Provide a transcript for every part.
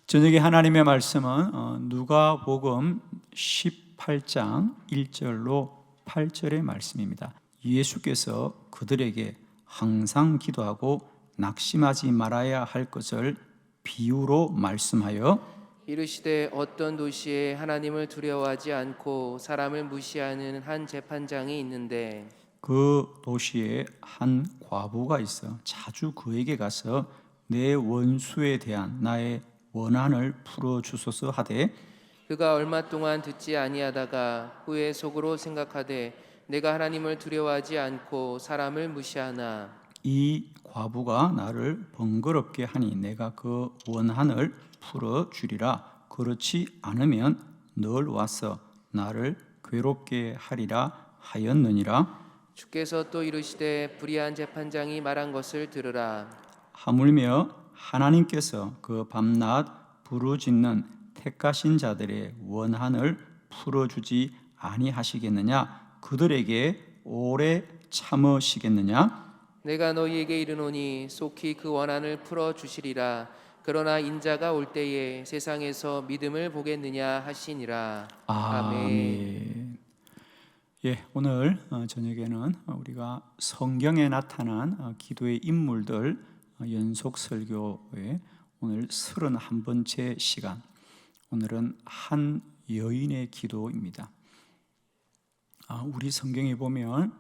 저녁에 하나님의 말씀은 누가복음 18장 1절로 8절의 말씀입니다. 예수께서 그들에게 항상 기도하고 낙심하지 말아야 할 것을 비유로 말씀하여 이르시되 어떤 도시에 하나님을 두려워하지 않고 사람을 무시하는 한 재판장이 있는데 그 도시에 한 과부가 있어 자주 그에게 가서 내 원수에 대한 나의 원한을 풀어주소서 하되 그가 얼마 동안 듣지 아니하다가 후에 속으로 생각하되 내가 하나님을 두려워하지 않고 사람을 무시하나 이 과부가 나를 번거롭게 하니 내가 그 원한을 풀어주리라. 그렇지 않으면 널 와서 나를 괴롭게 하리라 하였느니라. 주께서 또 이르시되 불의한 재판장이 말한 것을 들으라. 하물며 하나님께서 그 밤낮 부르짖는 택하신 자들의 원한을 풀어주지 아니하시겠느냐? 그들에게 오래 참으시겠느냐? 내가 너희에게 이르노니 속히 그 원한을 풀어 주시리라. 그러나 인자가 올 때에 세상에서 믿음을 보겠느냐 하시니라. 아멘. 예, 오늘 저녁에는 우리가 성경에 나타난 기도의 인물들 연속 설교의 오늘 31번째 시간. 오늘은 한 여인의 기도입니다. 우리 성경에 보면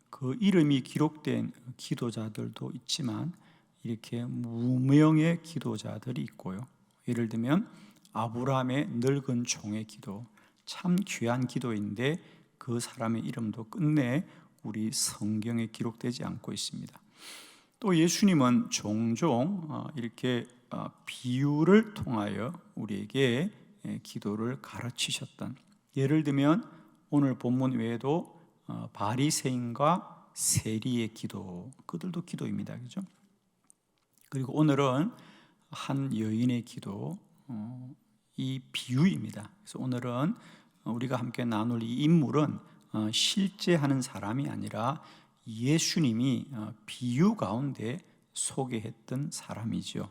그 이름이 기록된 기도자들도 있지만 이렇게 무명의 기도자들이 있고요. 예를 들면 아브라함의 늙은 종의 기도, 참 귀한 기도인데 그 사람의 이름도 끝내 우리 성경에 기록되지 않고 있습니다. 또 예수님은 종종 이렇게 비유를 통하여 우리에게 기도를 가르치셨던, 예를 들면 오늘 본문 외에도 바리새인과 세리의 기도, 그들도 기도입니다. 그죠? 그리고 오늘은 한 여인의 기도, 이 비유입니다. 그래서 오늘은 우리가 함께 나눌 이 인물은 실제 하는 사람이 아니라 예수님이 비유 가운데 소개했던 사람이죠.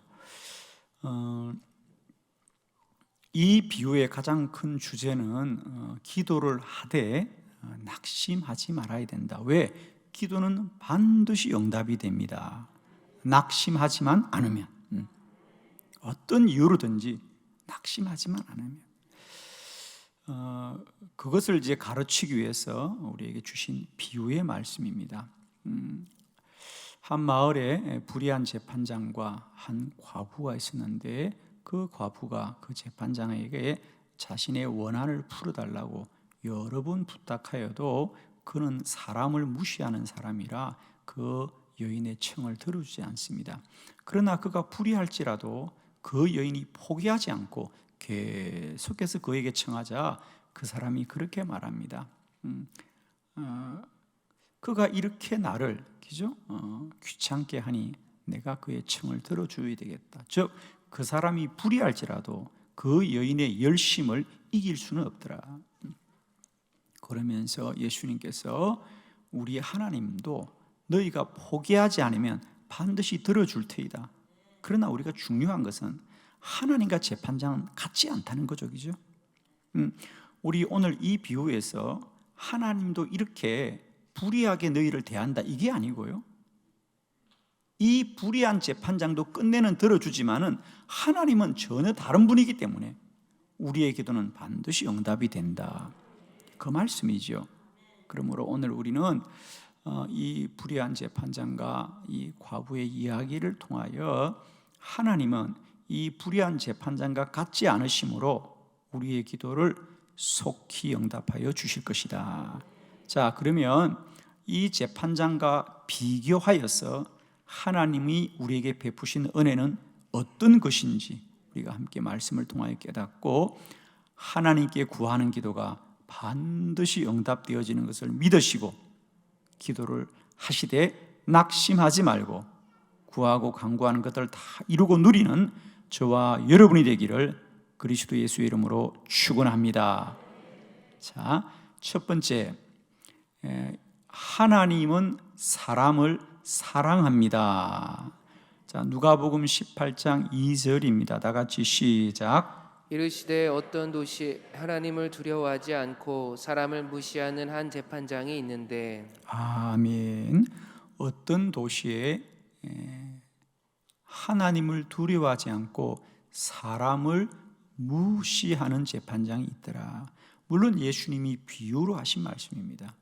이 비유의 가장 큰 주제는 기도를 하되 낙심하지 말아야 된다. 왜? 기도는 반드시 응답이 됩니다. 낙심하지만 않으면, 어떤 이유로든지 낙심하지만 않으면, 그것을 이제 가르치기 위해서 우리에게 주신 비유의 말씀입니다. 한 마을에 불의한 재판장과 한 과부가 있었는데 그 과부가 그 재판장에게 자신의 원한을 풀어달라고 여러 번 부탁하여도 그는 사람을 무시하는 사람이라 그 여인의 청을 들어주지 않습니다. 그러나 그가 불의할지라도 그 여인이 포기하지 않고 계속해서 그에게 청하자 그 사람이 그렇게 말합니다. 그가 이렇게 나를 귀찮게 하니 내가 그의 청을 들어줘야 되겠다. 즉 그 사람이 불의할지라도 그 여인의 열심을 이길 수는 없더라. 그러면서 예수님께서 우리 하나님도 너희가 포기하지 않으면 반드시 들어줄 테이다. 그러나 우리가 중요한 것은 하나님과 재판장은 같지 않다는 거죠. 그죠? 우리 오늘 이 비유에서 하나님도 이렇게 불의하게 너희를 대한다, 이게 아니고요. 이 불의한 재판장도 끝내는 들어주지만은 하나님은 전혀 다른 분이기 때문에 우리의 기도는 반드시 응답이 된다. 그 말씀이죠. 그러므로 오늘 우리는 이 불의한 재판장과 이 과부의 이야기를 통하여 하나님은 이 불의한 재판장과 같지 않으심으로 우리의 기도를 속히 응답하여 주실 것이다. 자, 그러면 이 재판장과 비교하여서 하나님이 우리에게 베푸신 은혜는 어떤 것인지 우리가 함께 말씀을 통하여 깨닫고 하나님께 구하는 기도가 반드시 응답되어지는 것을 믿으시고 기도를 하시되 낙심하지 말고 구하고 간구하는 것들을 다 이루고 누리는 저와 여러분이 되기를 그리스도 예수의 이름으로 축원합니다. 자, 첫 번째, 하나님은 사람을 사랑합니다. 자, 누가복음 18장 2절입니다. 다 같이 시작. 이르시되 어떤 도시 하나님을 두려워하지 않고 사람을 무시하는 한 재판장이 있는데 아멘. 어떤 도시에 하나님을 두려워하지 않고 사람을 무시하는 재판장이 있더라. 물론 예수님이 비유로 하신 말씀입니다.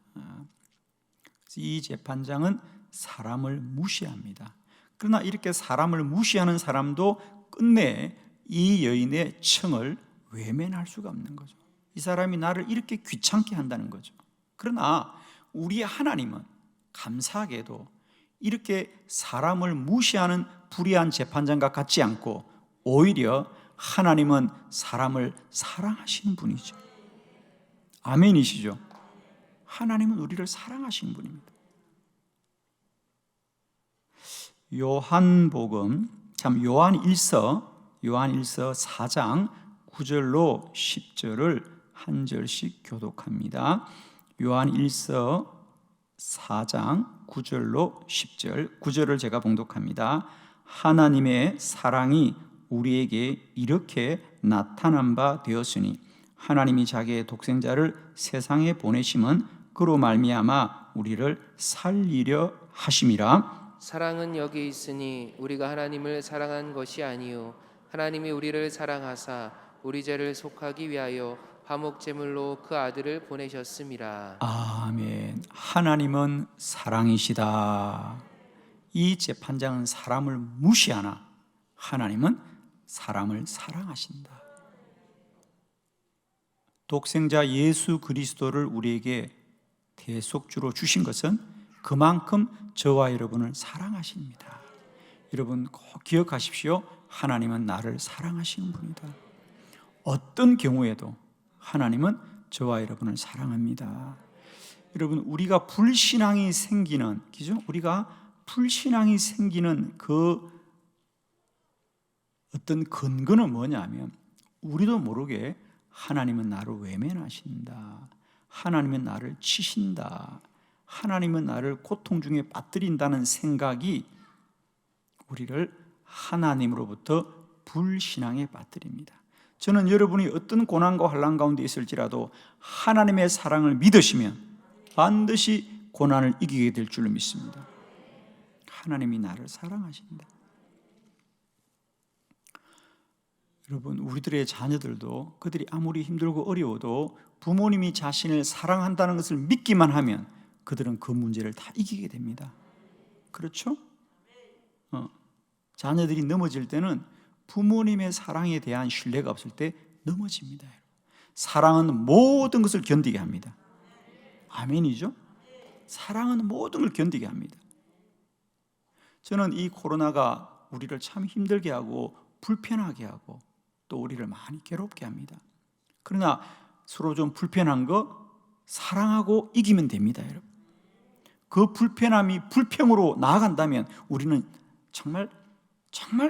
이 재판장은 사람을 무시합니다. 그러나 이렇게 사람을 무시하는 사람도 끝내 이 여인의 청을 외면할 수가 없는 거죠. 이 사람이 나를 이렇게 귀찮게 한다는 거죠. 그러나 우리 하나님은 감사하게도 이렇게 사람을 무시하는 불의한 재판장과 같지 않고 오히려 하나님은 사람을 사랑하시는 분이죠. 아멘이시죠? 하나님은 우리를 사랑하시는 분입니다. 요한복음, 요한일서 4장 9절로 10절을 한 절씩 교독합니다. 요한일서 4장 9절로 10절, 9절을 제가 봉독합니다. 하나님의 사랑이 우리에게 이렇게 나타난 바 되었으니 하나님이 자기의 독생자를 세상에 보내심은 그로 말미암아 우리를 살리려 하심이라. 사랑은 여기 있으니 우리가 하나님을 사랑한 것이 아니요 하나님이 우리를 사랑하사 우리 죄를 속하기 위하여 화목 제물로 그 아들을 보내셨음이라. 아멘. 하나님은 사랑이시다. 이 재판장은 사람을 무시하나 하나님은 사람을 사랑하신다. 독생자 예수 그리스도를 우리에게 대속주로 주신 것은 그만큼 저와 여러분을 사랑하십니다. 여러분 꼭 기억하십시오. 하나님은 나를 사랑하시는 분이다. 어떤 경우에도 하나님은 저와 여러분을 사랑합니다. 여러분 우리가 불신앙이 생기는, 그죠? 우리가 불신앙이 생기는 그 어떤 근거는 뭐냐면 우리도 모르게 하나님은 나를 외면하신다. 하나님은 나를 치신다. 하나님은 나를 고통 중에 빠뜨린다는 생각이 우리를 하나님으로부터 불신앙에 빠뜨립니다. 저는 여러분이 어떤 고난과 환난 가운데 있을지라도 하나님의 사랑을 믿으시면 반드시 고난을 이기게 될 줄로 믿습니다. 하나님이 나를 사랑하신다. 여러분 우리들의 자녀들도 그들이 아무리 힘들고 어려워도 부모님이 자신을 사랑한다는 것을 믿기만 하면 그들은 그 문제를 다 이기게 됩니다. 그렇죠? 자녀들이 넘어질 때는 부모님의 사랑에 대한 신뢰가 없을 때 넘어집니다. 사랑은 모든 것을 견디게 합니다. 아멘이죠? 사랑은 모든 걸 견디게 합니다. 저는 이 코로나가 우리를 참 힘들게 하고 불편하게 하고 또 우리를 많이 괴롭게 합니다. 그러나 서로 좀 불편한 거 사랑하고 이기면 됩니다, 여러분. 그 불편함이 불평으로 나아간다면 우리는 정말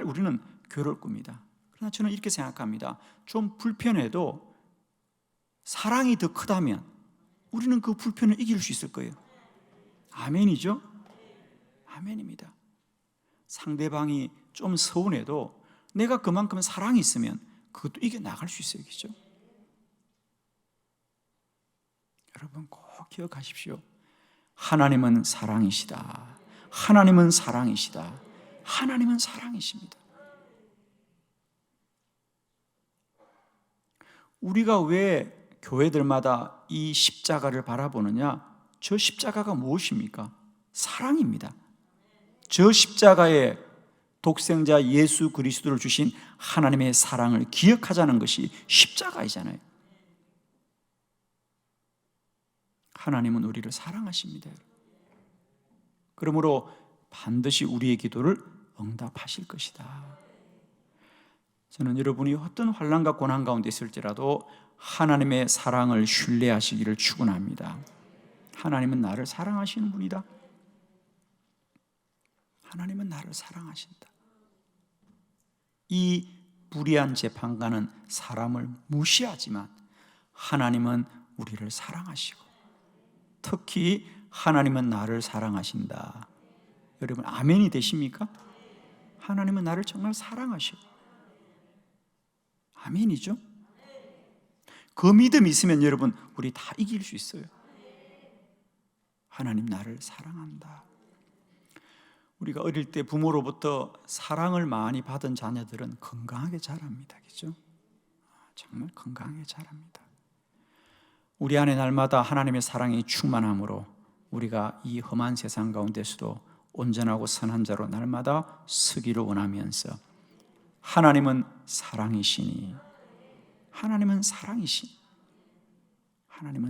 우리는 괴로울 겁니다. 그러나 저는 이렇게 생각합니다. 좀 불편해도 사랑이 더 크다면 우리는 그 불편을 이길 수 있을 거예요. 아멘이죠? 아멘입니다. 상대방이 좀 서운해도 내가 그만큼 사랑이 있으면 그것도 이겨나갈 수 있어요. 그렇죠? 여러분 꼭 기억하십시오. 하나님은 사랑이시다. 하나님은 사랑이시다. 하나님은 사랑이십니다. 우리가 왜 교회들마다 이 십자가를 바라보느냐? 저 십자가가 무엇입니까? 사랑입니다. 저 십자가에 독생자 예수 그리스도를 주신 하나님의 사랑을 기억하자는 것이 십자가이잖아요. 하나님은 우리를 사랑하십니다. 그러므로 반드시 우리의 기도를 응답하실 것이다. 저는 여러분이 어떤 환난과 고난 가운데 있을지라도 하나님의 사랑을 신뢰하시기를 축원합니다. 하나님은 나를 사랑하시는 분이다. 하나님은 나를 사랑하신다. 이 불의한 재판관은 사람을 무시하지만 하나님은 우리를 사랑하시고 특히 하나님은 나를 사랑하신다. 여러분 아멘이 되십니까? 하나님은 나를 정말 사랑하셔. 아멘이죠? 그 믿음이 있으면 여러분 우리 다 이길 수 있어요. 하나님 나를 사랑한다. 우리가 어릴 때 부모로부터 사랑을 많이 받은 자녀들은 건강하게 자랍니다. 그렇죠? 정말 건강하게 자랍니다. 우리 안에 날마다 하나님의 사랑이 충만함으로 우리가 이 험한 세상 가운데서도 온전하고 선한 자로 날마다 서기를 원하면서 하나님은 사랑이시니 하나님은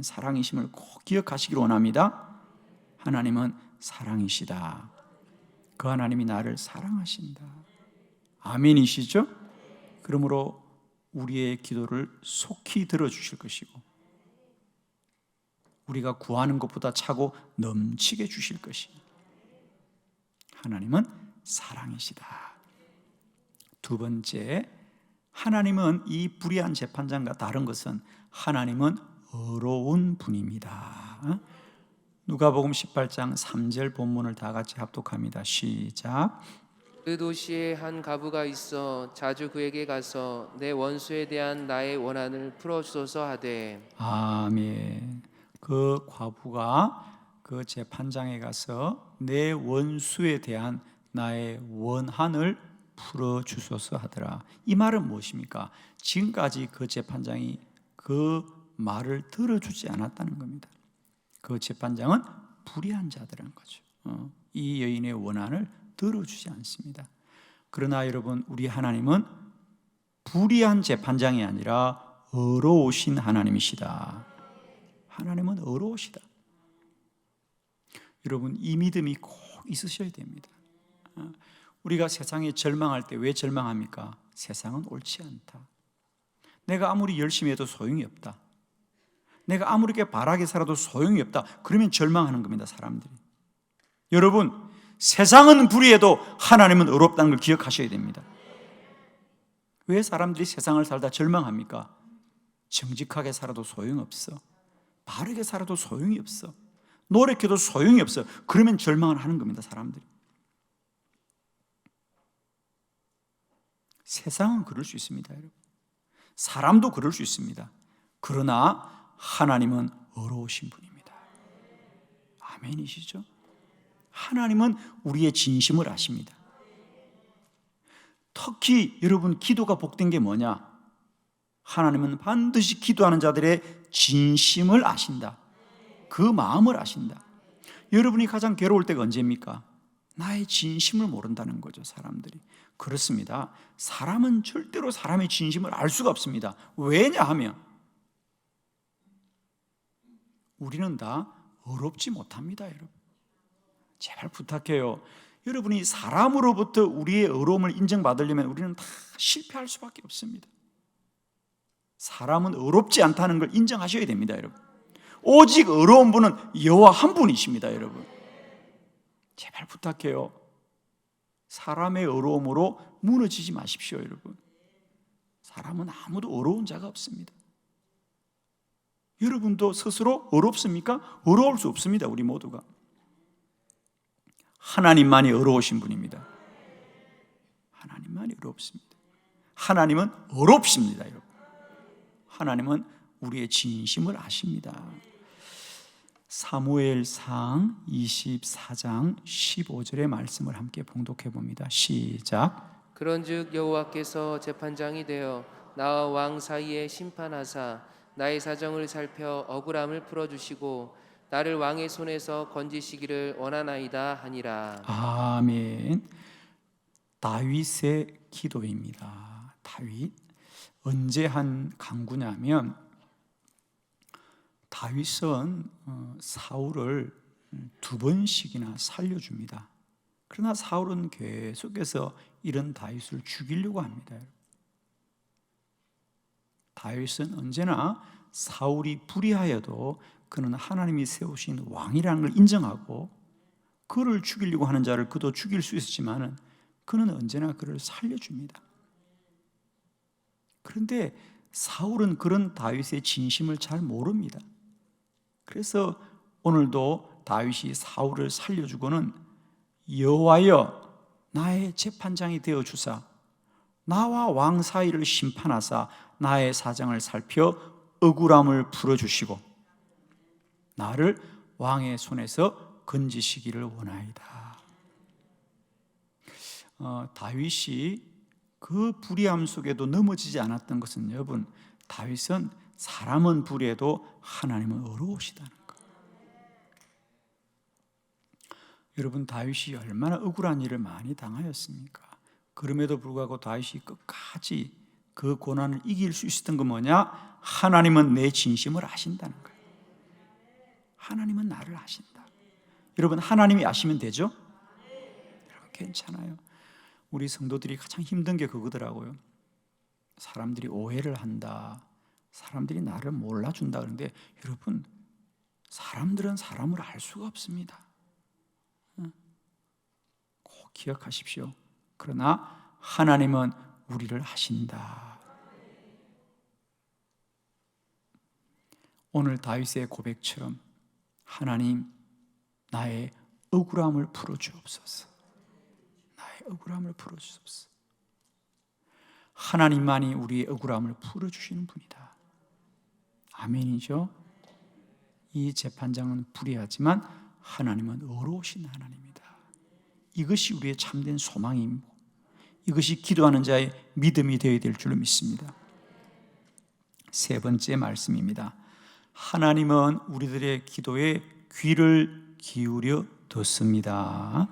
사랑이심을 꼭 기억하시기를 원합니다. 하나님은 사랑이시다. 그 하나님이 나를 사랑하신다. 아멘이시죠? 그러므로 우리의 기도를 속히 들어주실 것이고 우리가 구하는 것보다 차고 넘치게 주실 것입니다. 하나님은 사랑이시다. 두 번째, 하나님은 이 불의한 재판장과 다른 것은 하나님은 의로운 분입니다. 누가복음 18장 3절 본문을 다 같이 합독합니다. 시작. 그 도시에 한 과부가 있어 자주 그에게 가서 내 원수에 대한 나의 원한을 풀어주소서 하되. 아멘. 그 과부가 그 재판장에 가서 내 원수에 대한 나의 원한을 풀어주소서 하더라. 이 말은 무엇입니까? 지금까지 그 재판장이 그 말을 들어주지 않았다는 겁니다. 그 재판장은 불의한 자들인 거죠. 이 여인의 원한을 들어주지 않습니다. 그러나 여러분, 우리 하나님은 불의한 재판장이 아니라 의로우신 하나님이시다. 하나님은 의로우시다. 여러분, 이 믿음이 꼭 있으셔야 됩니다. 우리가 세상에 절망할 때 왜 절망합니까? 세상은 옳지 않다. 내가 아무리 열심히 해도 소용이 없다. 내가 아무리 바라게 살아도 소용이 없다. 그러면 절망하는 겁니다, 사람들이. 여러분, 세상은 불의해도 하나님은 의롭다는 걸 기억하셔야 됩니다. 왜 사람들이 세상을 살다 절망합니까? 정직하게 살아도 소용없어. 바르게 살아도 소용이 없어. 노력해도 소용이 없어. 그러면 절망을 하는 겁니다, 사람들이. 세상은 그럴 수 있습니다, 여러분. 사람도 그럴 수 있습니다. 그러나 하나님은 의로우신 분입니다. 아멘이시죠? 하나님은 우리의 진심을 아십니다. 특히 여러분, 기도가 복된 게 뭐냐? 하나님은 반드시 기도하는 자들의 진심을 아신다. 그 마음을 아신다. 여러분이 가장 괴로울 때가 언제입니까? 나의 진심을 모른다는 거죠, 사람들이. 그렇습니다. 사람은 절대로 사람의 진심을 알 수가 없습니다. 왜냐하면 우리는 다 의롭지 못합니다, 여러분. 제발 부탁해요. 여러분이 사람으로부터 우리의 의로움을 인정받으려면 우리는 다 실패할 수밖에 없습니다. 사람은 의롭지 않다는 걸 인정하셔야 됩니다, 여러분. 오직 의로운 분은 여호와 한 분이십니다, 여러분. 제발 부탁해요. 사람의 의로움으로 무너지지 마십시오, 여러분. 사람은 아무도 의로운 자가 없습니다. 여러분도 스스로 의롭습니까? 의로울 수 없습니다, 우리 모두가. 하나님만이 의로우신 분입니다. 하나님만이 의롭습니다. 하나님은 의롭십니다, 여러분. 하나님은 우리의 진심을 아십니다. 사무엘상 24장 15절의 말씀을 함께 봉독해 봅니다. 시작. 그런즉 여호와께서 재판장이 되어 나와 왕 사이에 심판하사 나의 사정을 살펴 억울함을 풀어주시고 나를 왕의 손에서 건지시기를 원하나이다 하니라. 아멘. 다윗의 기도입니다. 다윗 언제 한 강구냐면 다윗은 사울을 2번씩이나 살려줍니다. 그러나 사울은 계속해서 이런 다윗을 죽이려고 합니다. 다윗은 언제나 사울이 불의하여도 그는 하나님이 세우신 왕이라는 걸 인정하고 그를 죽이려고 하는 자를 그도 죽일 수 있었지만 그는 언제나 그를 살려줍니다. 그런데 사울은 그런 다윗의 진심을 잘 모릅니다. 그래서 오늘도 다윗이 사울을 살려주고는 여호와여 나의 재판장이 되어 주사 나와 왕 사이를 심판하사 나의 사정을 살펴 억울함을 풀어주시고 나를 왕의 손에서 건지시기를 원하이다. 다윗이 그 불의함 속에도 넘어지지 않았던 것은, 여러분, 다윗은 사람은 불의해도 하나님은 의로우시다는 것. 여러분, 다윗이 얼마나 억울한 일을 많이 당하였습니까? 그럼에도 불구하고 다윗이 끝까지 그 고난을 이길 수 있었던 건 뭐냐? 하나님은 내 진심을 아신다는 거예요. 하나님은 나를 아신다. 여러분, 하나님이 아시면 되죠? 여러분, 괜찮아요. 우리 성도들이 가장 힘든 게 그거더라고요. 사람들이 오해를 한다, 사람들이 나를 몰라준다. 그런데 여러분, 사람들은 사람을 알 수가 없습니다. 꼭 기억하십시오. 그러나 하나님은 우리를 아신다. 오늘 다윗의 고백처럼 하나님, 나의 억울함을 풀어주옵소서. 나의 억울함을 풀어주옵소서. 하나님만이 우리의 억울함을 풀어주시는 분이다. 아멘이죠? 이 재판장은 불의하지만 하나님은 의로우신 하나님이다. 이것이 우리의 참된 소망이고 이것이 기도하는 자의 믿음이 되어야 될 줄로 믿습니다. 세 번째 말씀입니다. 하나님은 우리들의 기도에 귀를 기울여 듣습니다.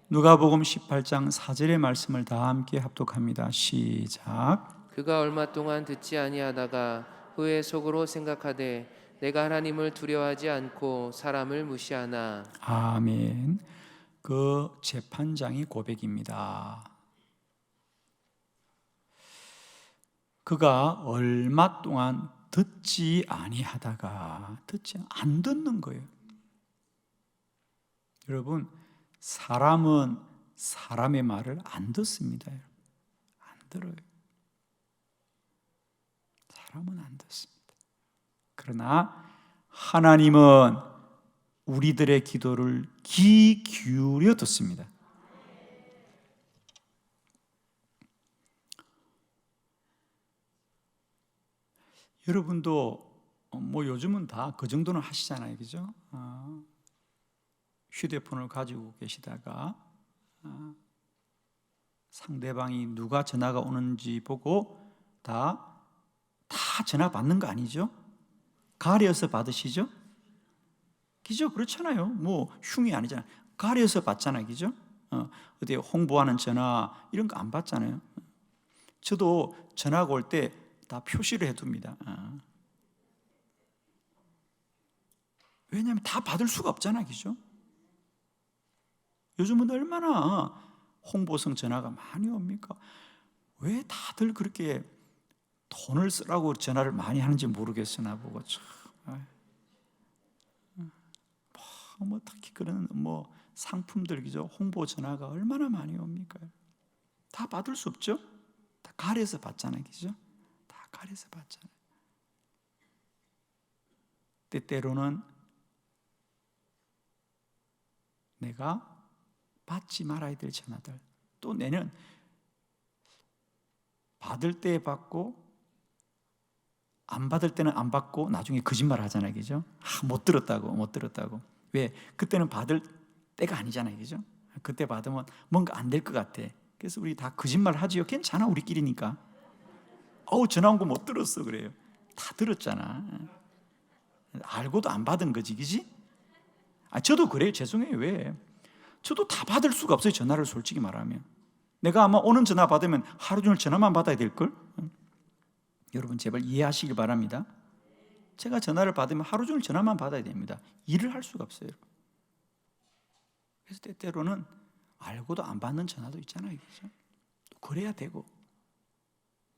누가복음 18장 4절의 말씀을 다 함께 합독합니다. 시작. 그가 얼마 동안 듣지 아니하다가 후에 속으로 생각하되 내가 하나님을 두려워하지 않고 사람을 무시하나. 아멘. 그 재판장의 고백입니다. 그가 얼마 동안 듣지 아니하다가 안 듣는 거예요. 여러분, 사람은 사람의 말을 안 듣습니다. 안 들어요. 사람은 안 듣습니다. 그러나 하나님은 우리들의 기도를 귀 기울여 듣습니다. 여러분도 요즘은 다 그 정도는 하시잖아요, 그죠? 휴대폰을 가지고 계시다가 상대방이 누가 전화가 오는지 보고 다 전화 받는 거 아니죠? 가려서 받으시죠? 그죠? 그렇잖아요. 흉이 아니잖아요. 가려서 받잖아요, 그죠? 어디 홍보하는 전화 이런 거 안 받잖아요. 저도 전화가 올 때 다 표시를 해둡니다. 왜냐하면 다 받을 수가 없잖아요, 그죠? 요즘은 얼마나 홍보성 전화가 많이 옵니까? 왜 다들 그렇게 돈을 쓰라고 전화를 많이 하는지 모르겠어, 나보고. 참. 특히 그런 상품들, 그죠? 홍보 전화가 얼마나 많이 옵니까? 다 받을 수 없죠? 다 가려서 받잖아요, 그죠? 다 가려서 받잖아요. 때때로는 내가 받지 말아야 될 전화들, 또 내는 받을 때 받고 안 받을 때는 안 받고 나중에 거짓말 하잖아요, 그죠? 못 들었다고. 왜? 그때는 받을 때가 아니잖아요, 그죠? 그때 받으면 뭔가 안 될 것 같아. 그래서 우리 다 거짓말 하지요. 괜찮아, 우리끼리니까. 전화 온 거 못 들었어, 그래요. 다 들었잖아. 알고도 안 받은 거지, 그지? 저도 그래요. 죄송해요. 왜? 저도 다 받을 수가 없어요, 전화를. 솔직히 말하면 내가 아마 오는 전화 받으면 하루 종일 전화만 받아야 될걸? 여러분, 제발 이해하시길 바랍니다. 제가 전화를 받으면 하루 종일 전화만 받아야 됩니다. 일을 할 수가 없어요. 그래서 때때로는 알고도 안 받는 전화도 있잖아요, 그렇죠? 또 그래야 되고,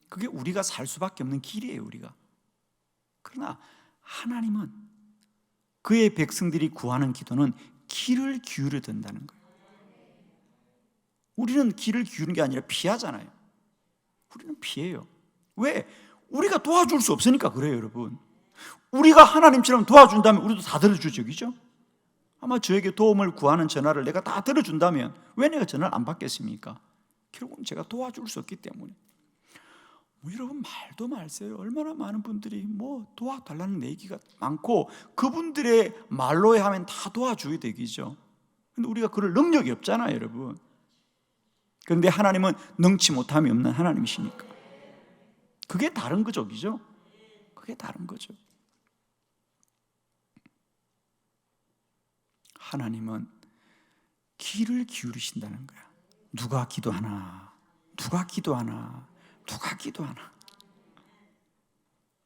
그게 우리가 살 수밖에 없는 길이에요, 우리가. 그러나 하나님은 그의 백성들이 구하는 기도는 귀를 기울여 든다는 거예요. 우리는 귀를 기울이는 게 아니라 피하잖아요. 우리는 피해요. 왜? 우리가 도와줄 수 없으니까 그래요, 여러분. 우리가 하나님처럼 도와준다면 우리도 다 들어주죠, 그죠? 아마 저에게 도움을 구하는 전화를 내가 다 들어준다면 왜 내가 전화를 안 받겠습니까? 결국은 제가 도와줄 수 없기 때문에. 여러분 말도 말세요. 얼마나 많은 분들이 도와달라는 얘기가 많고 그분들의 말로 하면 다 도와줘야 되기죠. 근데 우리가 그럴 능력이 없잖아요, 여러분. 그런데 하나님은 능치 못함이 없는 하나님이시니까. 그게 다른 거죠. 그게 다른 거죠. 하나님은 귀를 기울이신다는 거야. 누가 기도하나?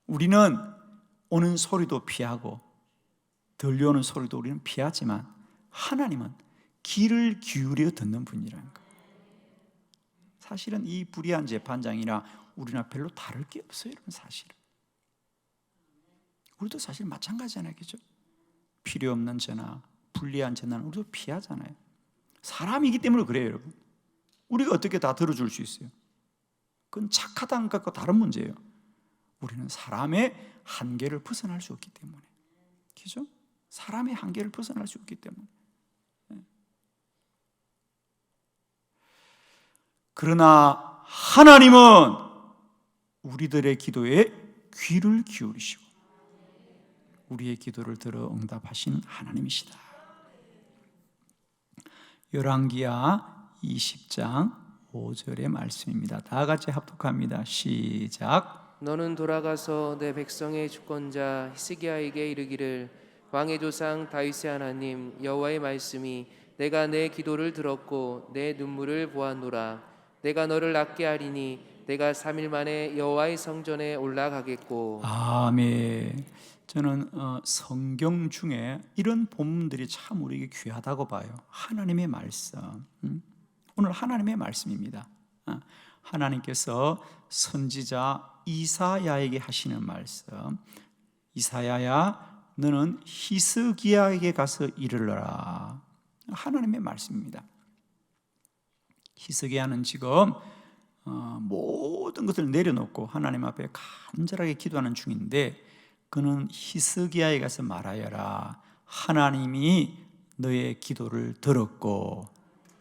우리는 오는 소리도 피하고 들려오는 소리도 우리는 피하지만 하나님은 귀를 기울여 듣는 분이라는 거예요. 사실은 이 불의한 재판장이나 우리나 별로 다를 게 없어요, 여러분. 사실은 우리도 사실 마찬가지잖아요, 그죠? 필요 없는 전화, 불리한 전화는 우리도 피하잖아요. 사람이기 때문에 그래요, 여러분. 우리가 어떻게 다 들어줄 수 있어요? 그건 착하다는 것과 다른 문제예요. 우리는 사람의 한계를 벗어날 수 없기 때문에. 그죠? 사람의 한계를 벗어날 수 없기 때문에. 그러나 하나님은 우리들의 기도에 귀를 기울이시고 우리의 기도를 들어 응답하시는 하나님이시다. 열왕기하 20장 5절의 말씀입니다. 다 같이 합독합니다. 시작. 너는 돌아가서 내 백성의 주권자 히스기야에게 이르기를 왕의 조상 다윗의 하나님 여호와의 말씀이 내가 내 기도를 들었고 내 눈물을 보았노라. 내가 너를 낫게 하리니 내가 3일 만에 여호와의 성전에 올라가겠고. 아멘. 저는 성경 중에 이런 본문들이 참 우리에게 귀하다고 봐요. 하나님의 말씀. 오늘 하나님의 말씀입니다. 하나님께서 선지자 이사야에게 하시는 말씀. 이사야야, 너는 히스기야에게 가서 이르러라. 하나님의 말씀입니다. 히스기야는 지금 모든 것을 내려놓고 하나님 앞에 간절하게 기도하는 중인데, 그는 히스기야에 가서 말하여라. 하나님이 너의 기도를 들었고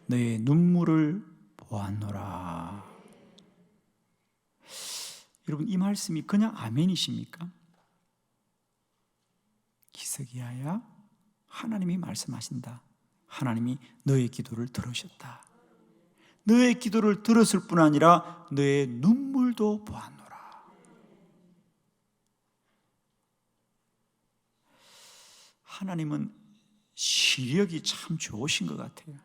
너의 눈물을 보았노라. 여러분, 이 말씀이 그냥 아멘이십니까? 히스기야야, 하나님이 말씀하신다. 하나님이 너의 기도를 들으셨다. 너의 기도를 들었을 뿐 아니라 너의 눈물도 보았노라. 하나님은 시력이 참 좋으신 것 같아요.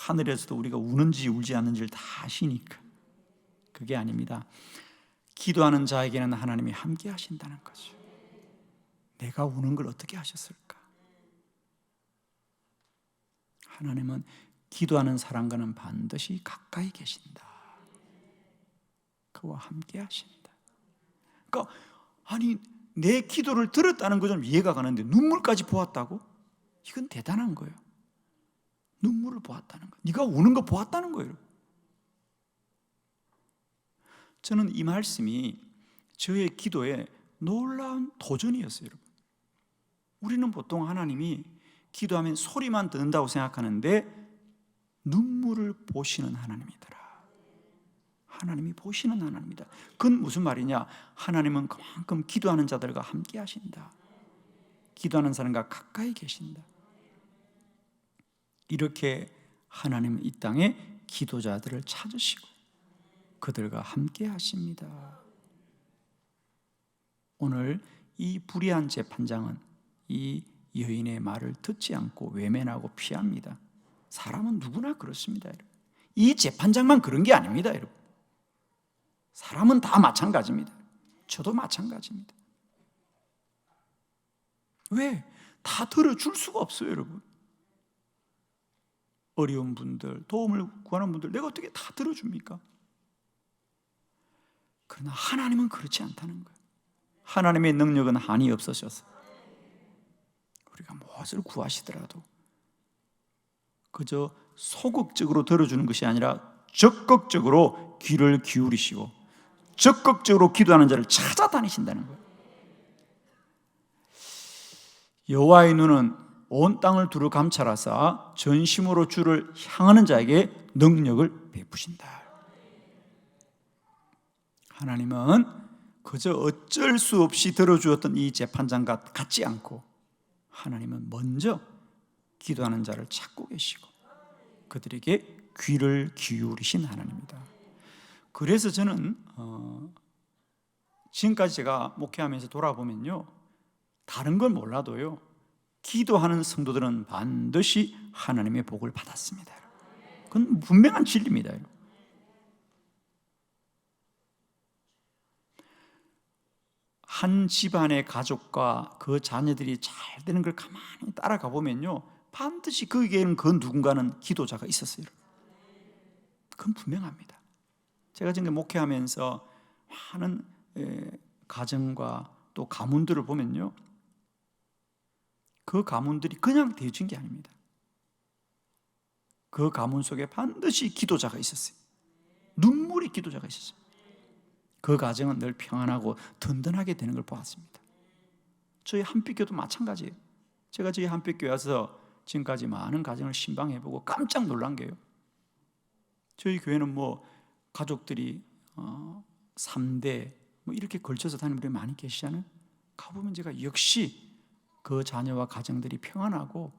하늘에서도 우리가 우는지 울지 않는지를 다 아시니까. 그게 아닙니다. 기도하는 자에게는 하나님이 함께 하신다는 거죠. 내가 우는 걸 어떻게 하셨을까? 하나님은 기도하는 사람과는 반드시 가까이 계신다. 그와 함께 하신다. 그러니까 아니, 내 기도를 들었다는 거 좀 이해가 가는데 눈물까지 보았다고? 이건 대단한 거예요. 눈물을 보았다는 거, 네가 우는 거 보았다는 거예요. 저는 이 말씀이 저의 기도에 놀라운 도전이었어요. 여러분, 우리는 보통 하나님이 기도하면 소리만 듣는다고 생각하는데 눈물을 보시는 하나님이더라. 하나님이 보시는 하나님이다. 그건 무슨 말이냐? 하나님은 그만큼 기도하는 자들과 함께 하신다. 기도하는 사람과 가까이 계신다. 이렇게 하나님은 이 땅에 기도자들을 찾으시고 그들과 함께 하십니다. 오늘 이 불의한 재판장은 이 여인의 말을 듣지 않고 외면하고 피합니다. 사람은 누구나 그렇습니다, 여러분. 이 재판장만 그런 게 아닙니다, 여러분. 사람은 다 마찬가지입니다. 저도 마찬가지입니다. 왜? 다 들어줄 수가 없어요, 여러분. 어려운 분들, 도움을 구하는 분들 내가 어떻게 다 들어줍니까? 그러나 하나님은 그렇지 않다는 거예요. 하나님의 능력은 한이 없으셔서 우리가 무엇을 구하시더라도 그저 소극적으로 들어주는 것이 아니라 적극적으로 귀를 기울이시고 적극적으로 기도하는 자를 찾아다니신다는 거예요. 여호와의 눈은 온 땅을 두루 감찰하사 전심으로 주를 향하는 자에게 능력을 베푸신다. 하나님은 그저 어쩔 수 없이 들어주었던 이 재판장과 같지 않고 하나님은 먼저 기도하는 자를 찾고 계시고 그들에게 귀를 기울이신 하나님입니다. 그래서 저는 지금까지 제가 목회하면서 돌아보면요, 다른 건 몰라도요, 기도하는 성도들은 반드시 하나님의 복을 받았습니다. 그건 분명한 진리입니다. 한 집안의 가족과 그 자녀들이 잘 되는 걸 가만히 따라가 보면요, 반드시 거기에는 그 누군가는 기도자가 있었어요. 그건 분명합니다. 제가 지금 목회하면서 많은 가정과 또 가문들을 보면요, 그 가문들이 그냥 되어진 게 아닙니다. 그 가문 속에 반드시 기도자가 있었어요. 눈물이 기도자가 있었어요. 그 가정은 늘 평안하고 든든하게 되는 걸 보았습니다. 저희 한빛교도 마찬가지예요. 제가 저희 한빛교회 와서 지금까지 많은 가정을 신방해보고 깜짝 놀란 게요, 저희 교회는 뭐 가족들이 3대 뭐 이렇게 걸쳐서 다니는 분들이 많이 계시잖아요. 가보면 제가 역시 그 자녀와 가정들이 평안하고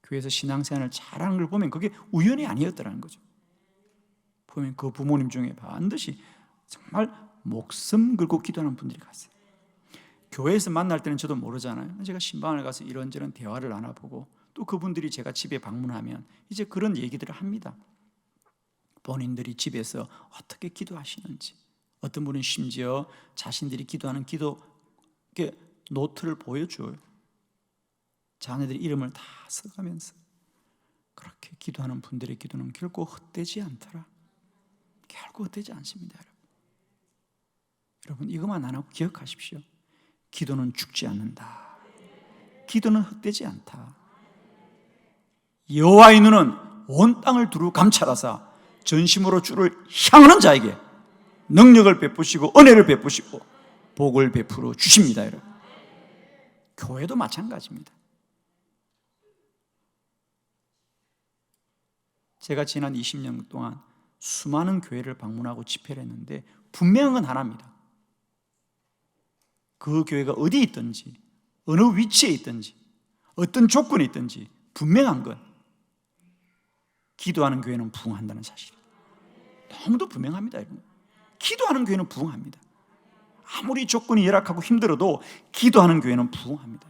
교회에서 신앙생활을 잘하는 걸 보면 그게 우연이 아니었더라는 거죠. 보면 그 부모님 중에 반드시 정말 목숨 걸고 기도하는 분들이 갔어요. 교회에서 만날 때는 저도 모르잖아요. 제가 신방을 가서 이런저런 대화를 나눠보고 또 그분들이 제가 집에 방문하면 이제 그런 얘기들을 합니다. 본인들이 집에서 어떻게 기도하시는지, 어떤 분은 심지어 자신들이 기도하는 기도 노트를 보여줘요. 자녀들 이름을 다 써가면서 그렇게 기도하는 분들의 기도는 결코 헛되지 않더라. 결코 헛되지 않습니다. 여러분 이것만 하나 기억하십시오. 기도는 죽지 않는다. 기도는 헛되지 않다. 여호와의 눈은 온 땅을 두루 감찰하사 전심으로 주를 향하는 자에게 능력을 베푸시고 은혜를 베푸시고 복을 베풀어 주십니다. 여러분, 교회도 마찬가지입니다. 제가 지난 20년 동안 수많은 교회를 방문하고 집회를 했는데 분명한 건 하나입니다. 그 교회가 어디에 있든지 어느 위치에 있든지 어떤 조건에 있든지 분명한 건 기도하는 교회는 부흥한다는 사실이에요. 너무도 분명합니다. 여러분, 기도하는 교회는 부흥합니다. 아무리 조건이 열악하고 힘들어도 기도하는 교회는 부흥합니다.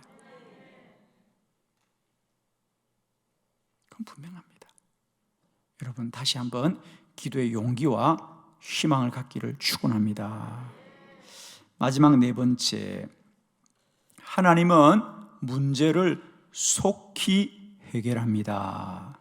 그건 분명합니다. 여러분 다시 한번 기도의 용기와 희망을 갖기를 축원합니다. 마지막 네 번째, 하나님은 문제를 속히 해결합니다.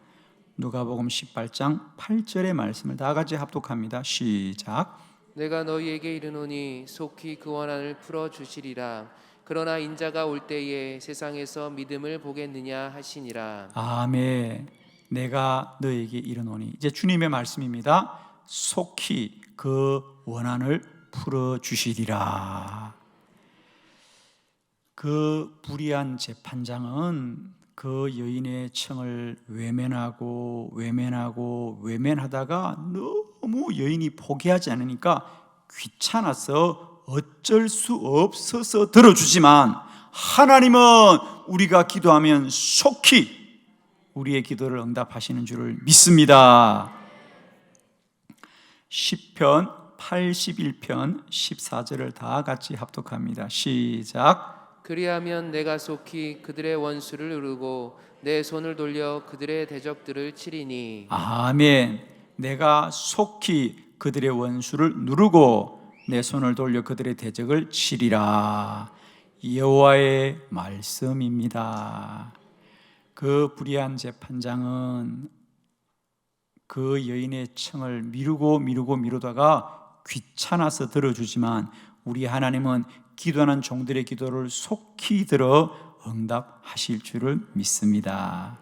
누가복음 18장 8절의 말씀을 다 같이 합독합니다. 시작. 내가 너희에게 이르노니 속히 그 원한을 풀어 주시리라. 그러나 인자가 올 때에 세상에서 믿음을 보겠느냐 하시니라. 아멘. 내가 너에게 이르노니, 이제 주님의 말씀입니다. 속히 그 원한을 풀어 주시리라. 그 불의한 재판장은 그 여인의 청을 외면하다가 너무 여인이 포기하지 않으니까 귀찮아서 어쩔 수 없어서 들어주지만 하나님은 우리가 기도하면 속히 우리의 기도를 응답하시는 줄을 믿습니다. 시편 81편 14절을 다 같이 합독합니다. 시작. 그리하면 내가 속히 그들의 원수를 누르고 내 손을 돌려 그들의 대적들을 치리니. 아멘. 내가 속히 그들의 원수를 누르고 내 손을 돌려 그들의 대적을 치리라. 여호와의 말씀입니다. 그 불의한 재판장은 그 여인의 청을 미루다가 귀찮아서 들어주지만 우리 하나님은 기도하는 종들의 기도를 속히 들어 응답하실 줄을 믿습니다.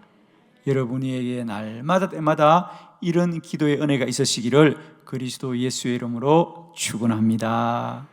여러분에게 날마다 때마다 이런 기도의 은혜가 있으시기를 그리스도 예수의 이름으로 축원합니다.